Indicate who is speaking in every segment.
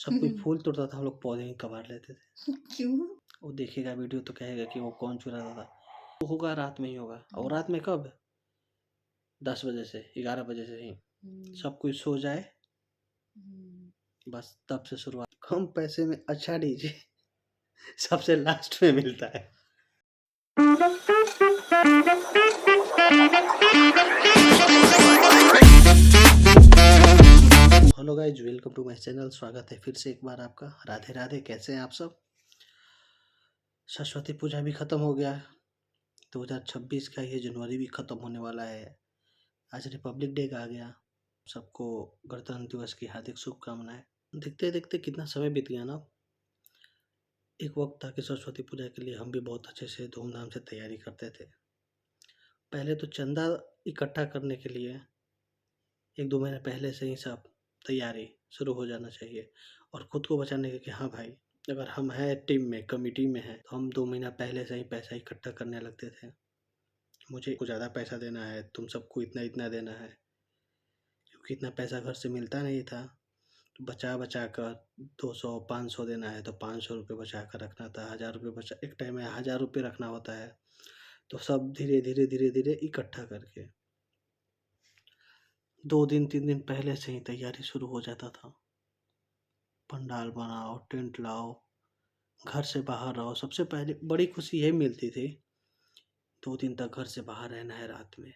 Speaker 1: सब कोई फूल तोड़ता था, हम लोग पौधे ही कबाड़ लेते थे।
Speaker 2: क्यों?
Speaker 1: वो देखेगा वीडियो तो कहेगा कि वो कौन चुराता था। वो होगा रात में ही होगा, और रात में कब? 10 बजे से 11 बजे से ही
Speaker 2: हुँ,
Speaker 1: सब कोई सो जाए,
Speaker 2: हुँ।
Speaker 1: बस तब से शुरुआत। कम पैसे में अच्छा डीजे सबसे लास्ट में मिलता है। Hello guys, welcome to my channel. स्वागत है फिर से एक बार आपका। राधे राधे। कैसे हैं आप सब? सरस्वती पूजा भी खत्म हो गया। 2026 का ये जनवरी भी खत्म होने वाला है। आज रिपब्लिक डे आ गया। सबको गणतंत्र दिवस की हार्दिक शुभकामनाएं। देखते देखते कितना समय बीत गया ना। एक वक्त था कि सरस्वती पूजा के लिए हम भी बहुत अच्छे से धूमधाम से तैयारी करते थे। पहले तो चंदा इकट्ठा करने के लिए 1-2 महीने पहले से ही सब तैयारी शुरू हो जाना चाहिए, और खुद को बचाने के कि हाँ भाई, अगर हम हैं टीम में, कमिटी में हैं, तो हम 2 महीना पहले से ही पैसा इकट्ठा करने लगते थे। मुझे कुछ ज़्यादा पैसा देना है, तुम सबको इतना-इतना देना है, क्योंकि इतना पैसा घर से मिलता नहीं था। तो बचा-बचा कर 200-500 देना है तो ₹500 बचा कर रखना था, ₹1000 बचा, एक टाइम में ₹1000 रखना होता है। तो सब धीरे-धीरे, धीरे-धीरे इकट्ठा करके 2 दिन 3 दिन पहले से ही तैयारी शुरू हो जाता था। पंडाल बनाओ, टेंट लाओ, घर से बाहर रहो। सबसे पहले बड़ी खुशी यही मिलती थी, 2 दिन तक घर से बाहर रहना है रात में,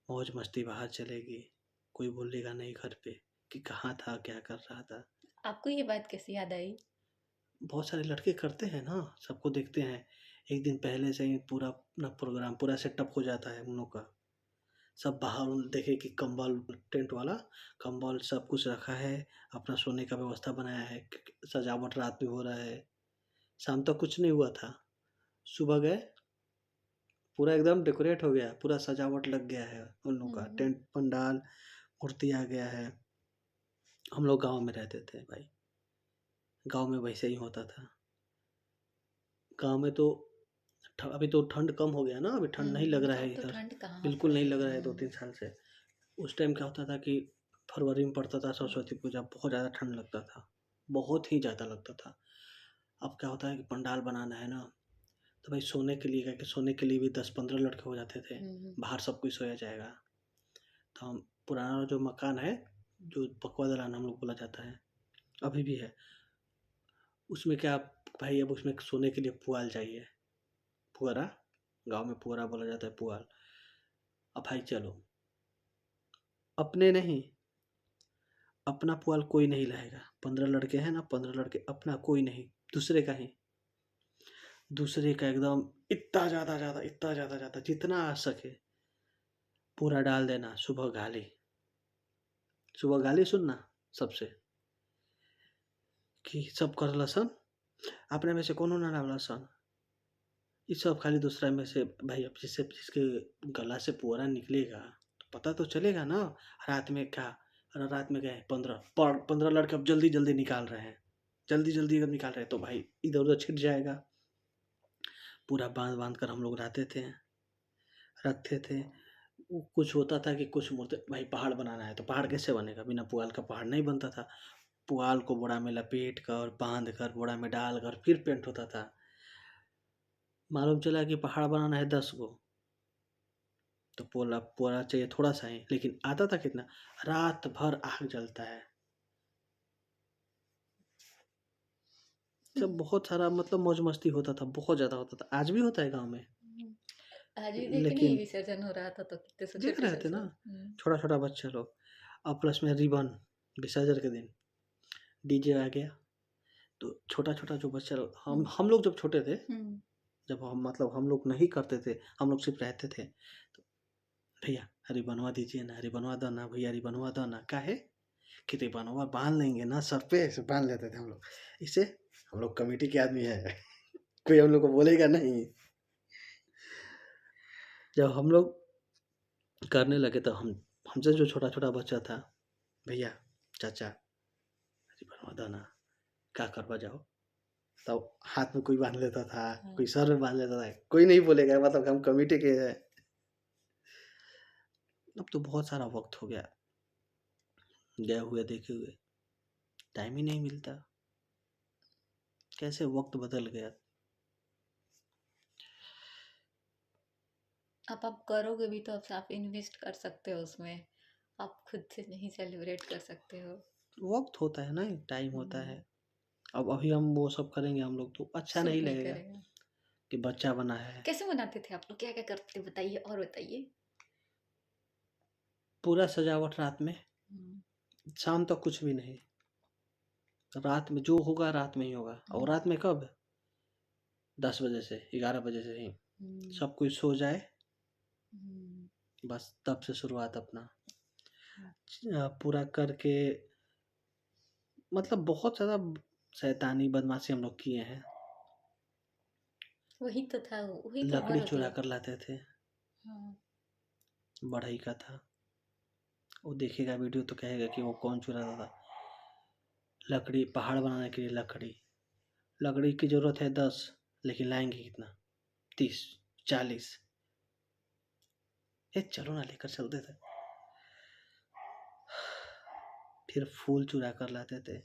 Speaker 1: मौज मस्ती बाहर चलेगी, कोई बोलेगा नहीं घर पे कि कहाँ था, क्या कर रहा था।
Speaker 2: आपको ये बात कैसे याद आई?
Speaker 1: बहुत सारे लड़के करते हैं ना, सबको देखते हैं। एक दिन पहले से ही पूरा अपना प्रोग्राम, पूरा सेटअप हो जाता है उन लोग का। सब बाहर उन देखे कि कंबल, टेंट वाला कंबल सब कुछ रखा है, अपना सोने का व्यवस्था बनाया है, सजावट रात में हो रहा है। शाम तक कुछ नहीं हुआ था, सुबह गए, पूरा एकदम डेकोरेट हो गया, पूरा सजावट लग गया है उन लोग का,
Speaker 2: हुँ,
Speaker 1: टेंट, पंडाल, मूर्ति आ गया है। हम लोग गाँव में रहते थे भाई, गाँव में वैसे ही होता था। गाँव में तो अभी तो ठंड कम हो गया ना, अभी ठंड नहीं लग रहा है
Speaker 2: अब तो
Speaker 1: इधर,
Speaker 2: ठंड कहाँ
Speaker 1: बिल्कुल
Speaker 2: पड़
Speaker 1: नहीं
Speaker 2: रही
Speaker 1: लग
Speaker 2: है।
Speaker 1: रहा है 2-3 साल से। उस टाइम क्या होता था कि फरवरी में पड़ता था सरस्वती पूजा, बहुत ज़्यादा ठंड लगता था, बहुत ही ज़्यादा लगता था। अब क्या होता है कि पंडाल बनाना है ना, तो भाई सोने के लिए, क्या कि सोने के लिए भी 10-15 लड़के हो जाते थे,
Speaker 2: हुँ, हुँ,
Speaker 1: बाहर सब कोई सोया जाएगा। तो हम, पुराना जो मकान है, जो पकवा दलान हम लोग बोला जाता है, अभी भी है, उसमें क्या भाई, अब उसमें सोने के लिए पुआल चाहिए, पुअरा, गाँव में पुअरा बोला जाता है, पुआल। अब भाई चलो, अपने नहीं, अपना पुआल कोई नहीं लाएगा। 15 लड़के हैं ना, 15 लड़के अपना कोई नहीं, दूसरे का ही। दूसरे का एकदम इतना ज़्यादा जितना आ सके पूरा डाल देना। सुबह गाली सुनना सबसे कि सब कर लसन, अपने में से कोनो ना डाल लसन। ये सब खाली दूसरा में से भाई, अब जिसके गला से पुअरा निकलेगा तो पता तो चलेगा ना। रात में क्या, रात में गए 15 लड़के, अब जल्दी जल्दी निकाल रहे हैं, जल्दी जल्दी अगर निकाल रहे हैं तो भाई इधर उधर छिट जाएगा। पूरा बांध बांध कर हम लोग रखते थे। वो कुछ होता था कि कुछ मूर्ति, भाई पहाड़ बनाना है तो पहाड़ कैसे बनेगा, बिना पुआल का पहाड़ नहीं बनता था। पुआल को बोरा में लपेट कर, बांध कर, बोरा में डाल कर फिर पेंट होता था। मालूम चला कि पहाड़ बनाना है 10 गो, तो पोला पुआरा चाहिए थोड़ा सा ही, लेकिन आता था कितना, रात भर आग जलता है। सब बहुत सारा मतलब मौज मस्ती होता था, बहुत ज़्यादा होता था, आज भी होता है गाँव में।
Speaker 2: हुँ। आज भी देखिए नहीं,
Speaker 1: लेकिन
Speaker 2: विसर्जन हो रहा था तो कितने से
Speaker 1: देख
Speaker 2: छोटे
Speaker 1: रहे
Speaker 2: से
Speaker 1: थे ना,
Speaker 2: सब। हुँ,
Speaker 1: छोटा-छोटा बच्चा लोग, और प्लस में रिबन, विसर्जन के दिन डीजे आ गया, तो छोटा-छोटा जो बच्चा लोग, हम
Speaker 2: हुँ,
Speaker 1: हम लोग जब छोटे थे,
Speaker 2: हुँ,
Speaker 1: जब हम मतलब हम लोग नहीं करते थे, हम लोग सिर्फ रहते थे, तो भैया रिबनवा दीजिए ना, रिबनवा दो ना भैया, रिबनवा दो ना, काहे? कि रिबनवा बाँध लेंगे ना सर पे, ऐसे बाँध लेते थे हम लोग। इससे हम लोग कमिटी के आदमी हैं, कोई हम लोग को बोलेगा नहीं। जब हम लोग करने लगे तो हमसे जो छोटा-छोटा बच्चा था, भैया, चाचा रिबनवा दो ना, का करवा जाओ? तब हाथ में कोई बाँध लेता था,
Speaker 2: हाँ।
Speaker 1: कोई सर में बाँध लेता था, कोई नहीं बोलेगा, मतलब हम कमिटी के हैं। अब तो बहुत सारा वक़्त हो गया, गए हुए देखे हुए। टाइम ही नहीं मिलता। कैसे वक्त बदल गया।
Speaker 2: अब आप करोगे भी तो आप इन्वेस्ट कर सकते हो उसमें। आप खुद से नहीं सेलिब्रेट कर सकते हो।
Speaker 1: वक्त होता है ना, टाइम होता
Speaker 2: हम्म,
Speaker 1: है। अब अभी हम वो सब करेंगे हम लोग तो अच्छा नहीं
Speaker 2: सूट नहीं
Speaker 1: लगेगा
Speaker 2: करेगा।
Speaker 1: कि बच्चा बना है।
Speaker 2: कैसे मनाते थे आप लोग? क्या क्या करते थे बताइए, और बताइए।
Speaker 1: पूरा सजावट रात में,
Speaker 2: हम्म,
Speaker 1: शाम तक कुछ भी नहीं। रात में जो होगा रात में ही होगा। और
Speaker 2: हम्म,
Speaker 1: रात में कब? 10 बजे से 11 बजे से ही
Speaker 2: हम्म,
Speaker 1: सब कुछ सो जाए,
Speaker 2: हम्म,
Speaker 1: बस तब से शुरुआत अपना
Speaker 2: हम्म।
Speaker 1: पूरा करके। मतलब बहुत ज़्यादा शैतानी बदमाशी हम लोग किए हैं।
Speaker 2: वही तो था, वही तो उम्र
Speaker 1: लकड़ी
Speaker 2: होती
Speaker 1: चुरा
Speaker 2: है।
Speaker 1: कर लाते थे,
Speaker 2: हाँ।
Speaker 1: बढ़ई का था। वो देखेगा वीडियो तो कहेगा कि वो कौन चुराता था। लकड़ी, पहाड़ बनाने के लिए लकड़ी, लकड़ी की ज़रूरत है 10, लेकिन लाएंगे कितना? 30 40। ये चलो ना, लेकर चलते थे। फिर फूल चुरा कर लाते थे।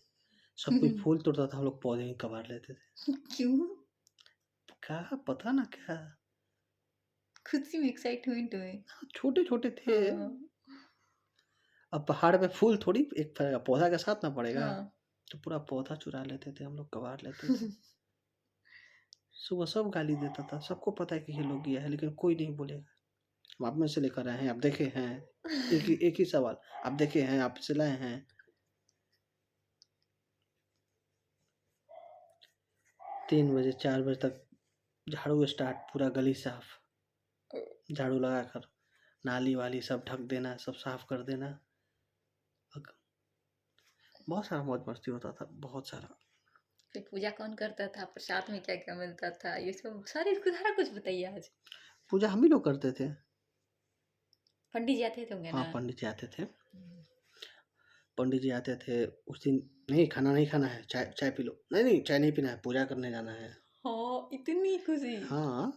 Speaker 1: सब कोई फूल तोड़ता था, हम लोग पौधे ही कबाड़ लेते थे।
Speaker 2: क्यों?
Speaker 1: क्या पता ना क्या।
Speaker 2: खुशी में एक्साइटमेंट में।
Speaker 1: छोटे छोटे थे।
Speaker 2: हाँ,
Speaker 1: अब पहाड़ पे फूल थोड़ी एक फरेगा, पौधा के साथ ना पड़ेगा।
Speaker 2: हाँ।
Speaker 1: तो पूरा पौधा चुरा लेते थे हम लोग, कबाड़ लेते थे। सुबह सब गाली देता था, सबको पता है कि ये लोग किया है, लेकिन कोई नहीं बोलेगा। हम आप में से लेकर आए हैं, आप देखे हैं। एक ही सवाल, आप देखे हैं, आप से लाए हैं। 3 बजे 4 बजे तक झाड़ू स्टार्ट, पूरा गली साफ। झाड़ू लगाकर नाली वाली सब ढक देना, सब साफ कर देना। बहुत सारा मौज मस्ती होता था, बहुत सारा।
Speaker 2: फिर पूजा कौन करता था? प्रसाद में क्या क्या मिलता था? ये सब सारा कुछ बताइए आज।
Speaker 1: पूजा हम ही लोग करते थे।
Speaker 2: पंडित जी आते थे होंगे
Speaker 1: हाँ,
Speaker 2: ना?
Speaker 1: पंडित जी आते थे।
Speaker 2: हम्म।
Speaker 1: पंडित जी आते थे उस दिन। नहीं, खाना नहीं खाना है, चाय चाय पी लो। नहीं नहीं, चाय नहीं पीना है, पूजा करने जाना है।
Speaker 2: हाँ, इतनी खुशी।
Speaker 1: हाँ,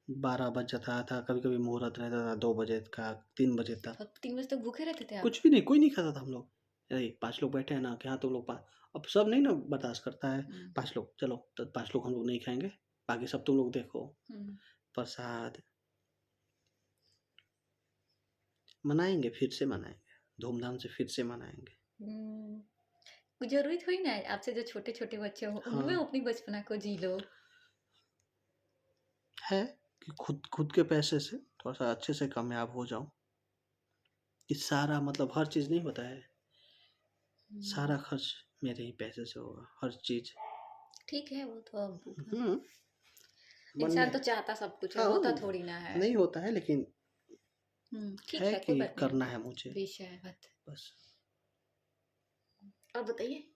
Speaker 1: 12 बज जाता था, कभी कभी मुहूर्त रहता था 2 बजे का, 3 बजे तक।
Speaker 2: अब 3 बजे तक भूखे रहते थे आप?
Speaker 1: कुछ भी नहीं, कोई नहीं खाता था हम लोग। अरे 5 लोग बैठे हैं ना, क्या तुम लोग अब सब नहीं ना बर्दाश्त करता है।
Speaker 2: हम्म,
Speaker 1: 5 लोग चलो, तो 5 लोग हम लोग नहीं खाएंगे, बाकी सब तुम लोग देखो।
Speaker 2: हम्म,
Speaker 1: प्रसाद मनाएंगे, फिर से मनाएंगे, धूमधाम से फिर से मनाएंगे।
Speaker 2: हम्म। कुछ जरूरी थोड़ी ना है आपसे जो छोटे छोटे बच्चे हो उनमें
Speaker 1: हाँ,
Speaker 2: अपनी बचपना को जी लो।
Speaker 1: है कि खुद खुद के पैसे से थोड़ा सा अच्छे से कामयाब हो जाऊं। कि सारा मतलब हर चीज़ नहीं होता है,
Speaker 2: हम्म,
Speaker 1: सारा खर्च मेरे ही पैसे से होगा, हर चीज़।
Speaker 2: ठीक है, वो तो अब
Speaker 1: हम्म, मन
Speaker 2: इंसान
Speaker 1: में।
Speaker 2: तो चाहता सब कुछ है,
Speaker 1: हाँ,
Speaker 2: होता थोड़ी ना है।
Speaker 1: नहीं होता है, लेकिन
Speaker 2: ठीक
Speaker 1: है
Speaker 2: है, कोई
Speaker 1: कि
Speaker 2: बात नहीं।
Speaker 1: करना है मुझे,
Speaker 2: विषय है बात।
Speaker 1: बस।
Speaker 2: और बताइए,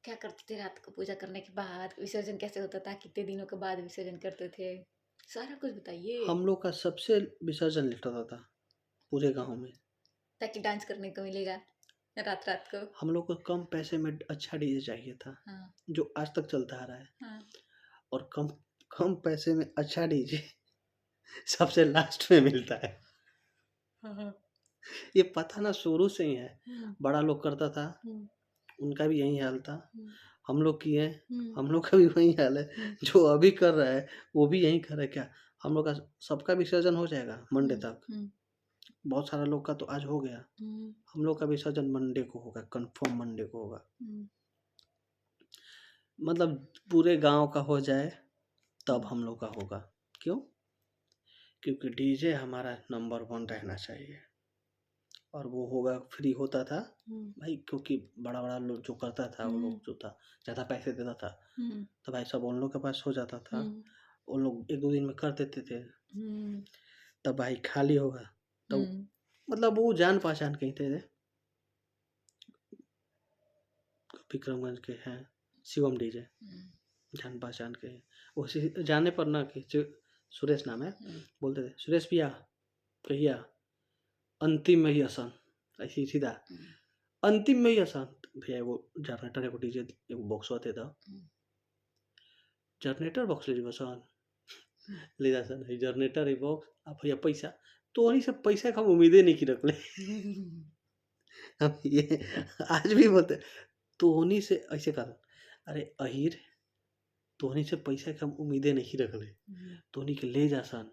Speaker 2: क्या करते थे रात को पूजा करने के बाद? विसर्जन कैसे होता था? कितने दिनों के बाद विसर्जन करते थे? सारा कुछ बताइए।
Speaker 1: हम लोग का सबसे विसर्जन लेट होता था पूरे गांव में।
Speaker 2: ताकि डांस करने को मिलेगा रात रात को।
Speaker 1: हम लोग को कम पैसे में अच्छा डीजे चाहिए था,
Speaker 2: हाँ,
Speaker 1: जो आज तक चलता आ रहा है।
Speaker 2: हाँ,
Speaker 1: और कम कम पैसे में अच्छा डीजे सबसे लास्ट में मिलता है।
Speaker 2: हाँ, हाँ।
Speaker 1: ये पता ना, शुरू से ही है।
Speaker 2: हम्म,
Speaker 1: बड़ा लोग करता था,
Speaker 2: हम्म,
Speaker 1: उनका भी यही हाल था।
Speaker 2: हम्म,
Speaker 1: हम लोग किए,
Speaker 2: हम्म,
Speaker 1: हम लोग का भी वही हाल है।
Speaker 2: हम्म,
Speaker 1: जो अभी कर रहा है वो भी यही कर रहा है क्या? हम लोग का सबका विसर्जन हो जाएगा मंडे
Speaker 2: हम्म,
Speaker 1: तक।
Speaker 2: हम्म,
Speaker 1: बहुत सारा लोग का तो आज हो गया।
Speaker 2: हम्म,
Speaker 1: हम लोग का विसर्जन मंडे को होगा, कंफर्म मंडे को होगा।
Speaker 2: हम्म,
Speaker 1: मतलब पूरे गांव का हो जाए तब
Speaker 2: हम्म,
Speaker 1: हम लोग का होगा। क्यों? क्योंकि डीजे हमारा नंबर 1 रहना चाहिए। और वो होगा, फ्री होता था
Speaker 2: हम्म,
Speaker 1: भाई, क्योंकि बड़ा बड़ा लोग जो करता था, वो
Speaker 2: हम्म,
Speaker 1: लोग जो था ज़्यादा पैसे देता था।
Speaker 2: हम्म,
Speaker 1: तो भाई सब उन लोग के पास हो जाता था।
Speaker 2: हम्म,
Speaker 1: वो लोग 1 2 दिन में कर देते थे।
Speaker 2: हम्म,
Speaker 1: तब भाई खाली होगा। तो
Speaker 2: हम्म,
Speaker 1: मतलब वो जान पहचान के ही थे। विक्रमगंज के हैं, शिवम डीजे,
Speaker 2: हम्म,
Speaker 1: जान पहचान के हैं। उसी जाने पर ना कि सुरेश नाम है,
Speaker 2: हम्म,
Speaker 1: बोलते थे सुरेश भैया कहिया अंतिम में ही आसान, ऐसी सीधा
Speaker 2: हम्म,
Speaker 1: अंतिम में ही आसान। भैया वो जनरेटर एगो डीजे एगो बॉक्स होते था, जनरेटर बॉक्स ले बसान ले जा सन है जनरेटर है बॉक्स। आप भैया पैसा तो वही सब पैसा का हम उम्मीदें नहीं की रखले। हम ये आज भी बोलते हैं, तोहनी से ऐसे कर, अरे अहिर, तोहनी से पैसा के हम उम्मीदें नहीं रख रहे, तोहनी के ले जा सन,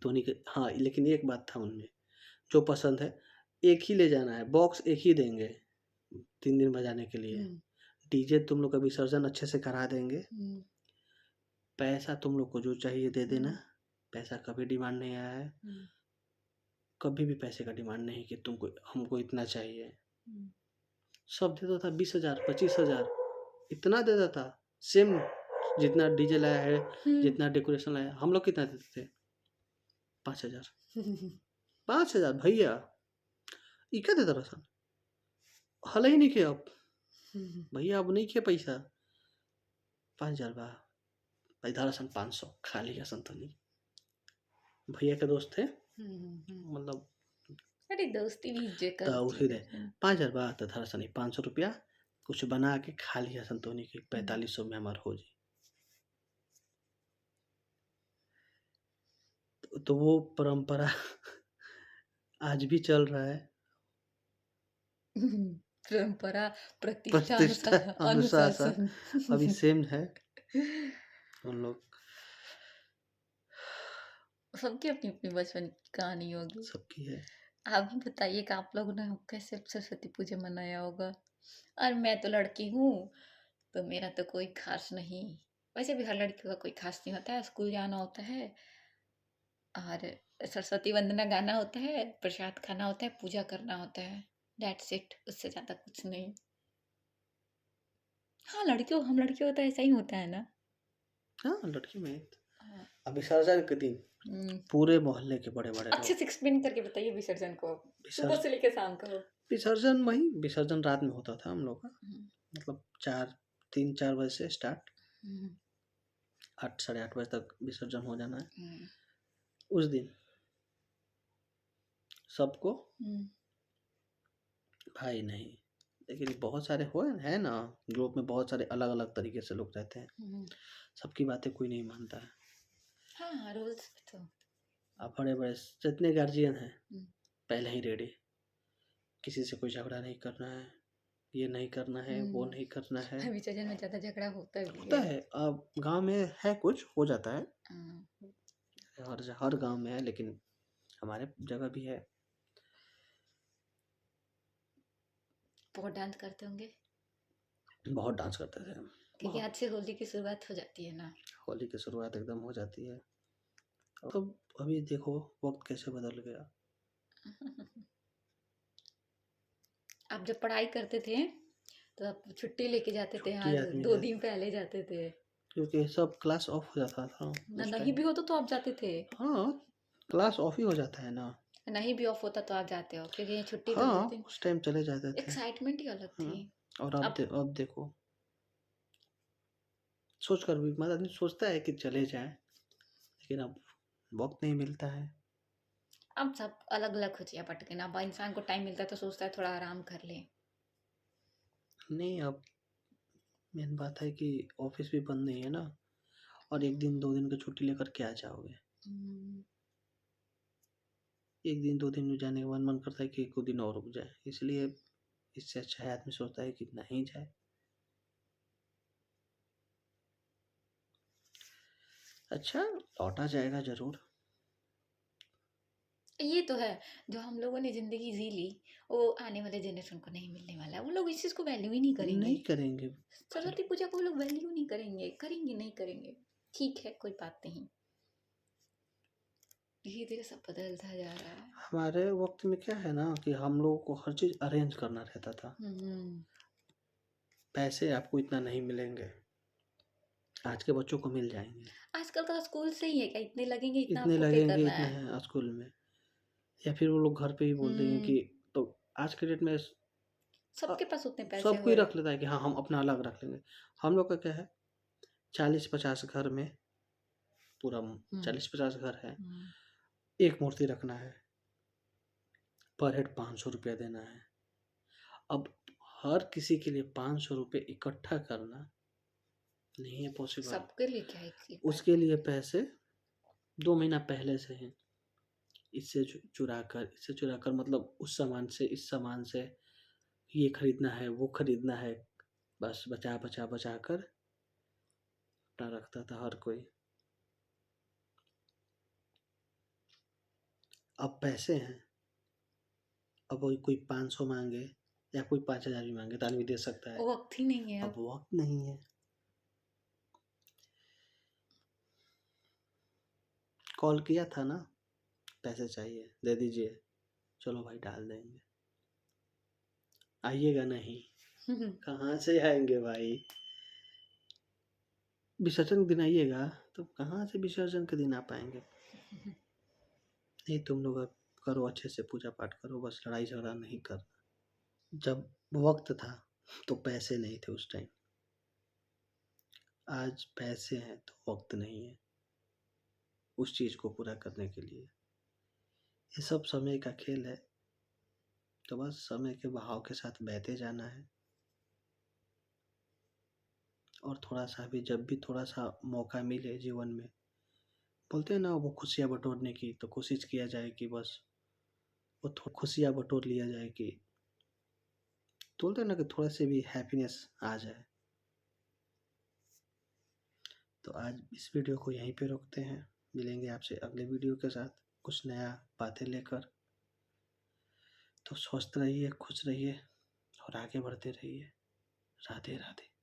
Speaker 1: तोहनी के हाँ, लेकिन एक बात था उनमें, जो पसंद है, एक ही ले जाना है, बॉक्स एक ही देंगे 3 दिन बजाने के लिए। डीजे तुम लोग का विसर्जन अच्छे से करा देंगे, पैसा तुम लोग को जो चाहिए दे देना, पैसा कभी डिमांड नहीं आया है, कभी भी पैसे का डिमांड नहीं कि तुमको हमको इतना चाहिए। सब देता था 20,000 25,000 इतना देता था, सेम जितना डीजे लाया है, जितना डेकोरेशन लाया है, हम लोग कितना देते थे? 5,000 5,000 भैया, ई क्या देता रसन? हल ही नहीं के अब भैया, अब नहीं के पैसा 5,000 बा भाई, धरा सन 500 खा लिया संतोनी। भैया के दोस्त थे, मतलब
Speaker 2: अरे दोस्ती भी इज्जत
Speaker 1: तो
Speaker 2: का
Speaker 1: उसी
Speaker 2: चीज
Speaker 1: दे
Speaker 2: है।
Speaker 1: 5,000 बा तो धरा सन 500 रुपया कुछ बना के खा लिया संतोनी के 4500 में हमार हो जी। तो वो परंपरा आज भी चल रहा है,
Speaker 2: परंपरा, प्रतिष्ठा,
Speaker 1: प्रतिष्ठा अनुशासन
Speaker 2: अनुशासन।
Speaker 1: अभी सेम है उन लोग।
Speaker 2: सबकी अपनी अपनी बचपन की कहानी होगी।
Speaker 1: सबकी है।
Speaker 2: आप भी बताइए कि आप लोगों ने कैसे सरस्वती पूजा मनाया होगा। और मैं तो लड़की हूँ, तो मेरा तो कोई खास नहीं, वैसे भी हर लड़की का कोई खास नहीं होता है, स्कूल जाना होता है और सरस्वती वंदना गाना होता है, प्रसाद खाना होता है, पूजा करना होता है, दैट्स इट, उससे ज्यादा कुछ नहीं। हाँ, लड़कियों हम लड़कियों का तो ऐसा ही होता है ना।
Speaker 1: हाँ, लड़की में
Speaker 2: हाँ।
Speaker 1: अब विसर्जन के दिन पूरे मोहल्ले के बड़े बड़े
Speaker 2: अच्छे
Speaker 1: लोग
Speaker 2: से एक्सप्लेन करके बताइए विसर्जन को, सुबह
Speaker 1: विसर्जन
Speaker 2: से लेकर शाम को।
Speaker 1: विसर्जन वही विसर्जन रात में होता था हम लोग का, मतलब 3-4 बजे से स्टार्ट, 8 साढ़े 8 बजे तक विसर्जन हो जाना है। उस दिन सबको भाई नहीं, लेकिन बहुत सारे हो है ना, ग्रुप में बहुत सारे अलग अलग तरीके से लोग रहते हैं, सबकी बातें कोई नहीं मानता है।
Speaker 2: हाँ, रूल्स तो
Speaker 1: अब बड़े बड़े जितने गार्जियन हैं पहले ही रेडी, किसी से कोई झगड़ा नहीं करना है, ये नहीं करना है, वो नहीं करना है।
Speaker 2: विसर्जन में ज्यादा झगड़ा होता भी
Speaker 1: होता है, अब गांव में है, कुछ हो जाता है, हर गांव में है, लेकिन हमारे जगह भी है।
Speaker 2: बहुत डांस करते होंगे,
Speaker 1: बहुत डांस करते थे,
Speaker 2: क्योंकि आज से होली की शुरुआत हो जाती है ना।
Speaker 1: होली की शुरुआत एकदम हो जाती है। तो अभी देखो वक्त कैसे बदल गया।
Speaker 2: आप जब पढ़ाई करते थे तो आप छुट्टी लेके जाते थे,
Speaker 1: छुट्टी
Speaker 2: हाँ,
Speaker 1: आदमी
Speaker 2: 2
Speaker 1: है,
Speaker 2: दिन पहले जाते थे।
Speaker 1: क्योंकि सब क्लास ऑफ हो जाता था
Speaker 2: ना
Speaker 1: उस
Speaker 2: नहीं
Speaker 1: टाइम।
Speaker 2: भी होता तो आप जाते थे,
Speaker 1: हाँ, क्लास ऑफ ही हो जाता है ना।
Speaker 2: नहीं भी ऑफ होता तो आप जाते हो, क्योंकि ये छुट्टी तो
Speaker 1: हाँ,
Speaker 2: उस दिन
Speaker 1: उस टाइम चले जाते थे।
Speaker 2: एक्साइटमेंट ही अलग थी।
Speaker 1: और
Speaker 2: अब
Speaker 1: अब देखो, सोच कर भी मतलब आदमी सोचता है कि चले जाएं, लेकिन अब वक्त नहीं मिलता है।
Speaker 2: अब सब अलग अलग हो गया पट के ना, अब इंसान को टाइम मिलता है तो सोचता है थोड़ा आराम कर ले।
Speaker 1: नहीं, अब मेन बात है कि ऑफिस भी बंद नहीं है ना, और 1 दिन 2 दिन की छुट्टी लेकर क्या जाओगे। 1 दिन 2 दिन में जाने के बाद मन करता है कि 1 दिन और रुक जाए, इसलिए इससे अच्छा है आदमी सोचता है कि नहीं जाए। अच्छा, लौटा जाएगा जरूर।
Speaker 2: ये तो है, जो हम लोगों ने जिंदगी जी ली वो आने वाले जनरेशन को नहीं मिलने वाला है, वो लोग इस चीज को वैल्यू ही नहीं करेंगे।
Speaker 1: नहीं करेंगे।
Speaker 2: सरस्वती पूजा को वो लोग वैल्यू नहीं करेंगे, करेंगे नहीं करेंगे, ठीक है कोई बात नहीं, धीरे धीरे सब बदलता जा रहा है।
Speaker 1: हमारे वक्त में क्या है ना कि हम लोगों को हर चीज अरेंज करना रहता था। पैसे आपको इतना नहीं मिलेंगे, आज के बच्चों को मिल जाएंगे,
Speaker 2: आजकल का स्कूल से ही है क्या, इतने लगेंगे, इतना
Speaker 1: इतने
Speaker 2: आपको पे
Speaker 1: लगेंगे,
Speaker 2: करना
Speaker 1: इतने
Speaker 2: है।
Speaker 1: हैं स्कूल में, या फिर वो लोग घर पे ही बोल देंगे कि, तो आज के डेट में
Speaker 2: सबके पास उतने पैसे
Speaker 1: सब कोई
Speaker 2: हुए।
Speaker 1: रख लेता है कि हाँ हम अपना अलग रख लेंगे। हम लोग का क्या है, 40-50 घर में, पूरा 40-50 घर है, एक मूर्ति रखना है, पर हेड 500 रुपया देना है। अब हर किसी के लिए 500 रुपये इकट्ठा करना नहीं है पॉसिबल।
Speaker 2: सबके लिए क्या है
Speaker 1: उसके लिए पैसे 2 महीना पहले से हैं, इससे चुरा कर मतलब उस सामान से, इस सामान से ये खरीदना है, वो खरीदना है, बस बचा कर अपना रखता था हर कोई। अब पैसे हैं, अब कोई 500 माँगे या कोई 5000 भी माँगे तो आदमी दे सकता है।
Speaker 2: वो वक़्त ही नहीं है
Speaker 1: अब
Speaker 2: अब।
Speaker 1: वक़्त नहीं है। कॉल किया था ना, पैसे चाहिए, दे दीजिए। चलो भाई डाल देंगे। आइएगा नहीं, कहाँ से आएँगे भाई? विसर्जन के दिन आइएगा, तो कहाँ से विसर्जन के दिन आ पाएँगे? नहीं, तुम लोग अब करो, अच्छे से पूजा पाठ करो, बस लड़ाई झगड़ा नहीं करना। जब वक़्त था तो पैसे नहीं थे उस टाइम, आज पैसे हैं तो वक़्त नहीं है उस चीज़ को पूरा करने के लिए। ये सब समय का खेल है, तो बस समय के बहाव के साथ बहते जाना है। और थोड़ा-सा भी, जब भी थोड़ा-सा मौका मिले जीवन में, बोलते हैं ना वो खुशियाँ बटोरने की, तो कोशिश किया जाए कि बस वो खुशियाँ बटोर लिया जाए, कि बोलते हैं ना कि थोड़ा-सी भी हैप्पीनेस आ जाए। तो आज इस वीडियो को यहीं पे रोकते हैं, मिलेंगे आपसे अगले वीडियो के साथ कुछ नया बातें लेकर। तो स्वस्थ रहिए, खुश रहिए और आगे बढ़ते रहिए। राधे राधे।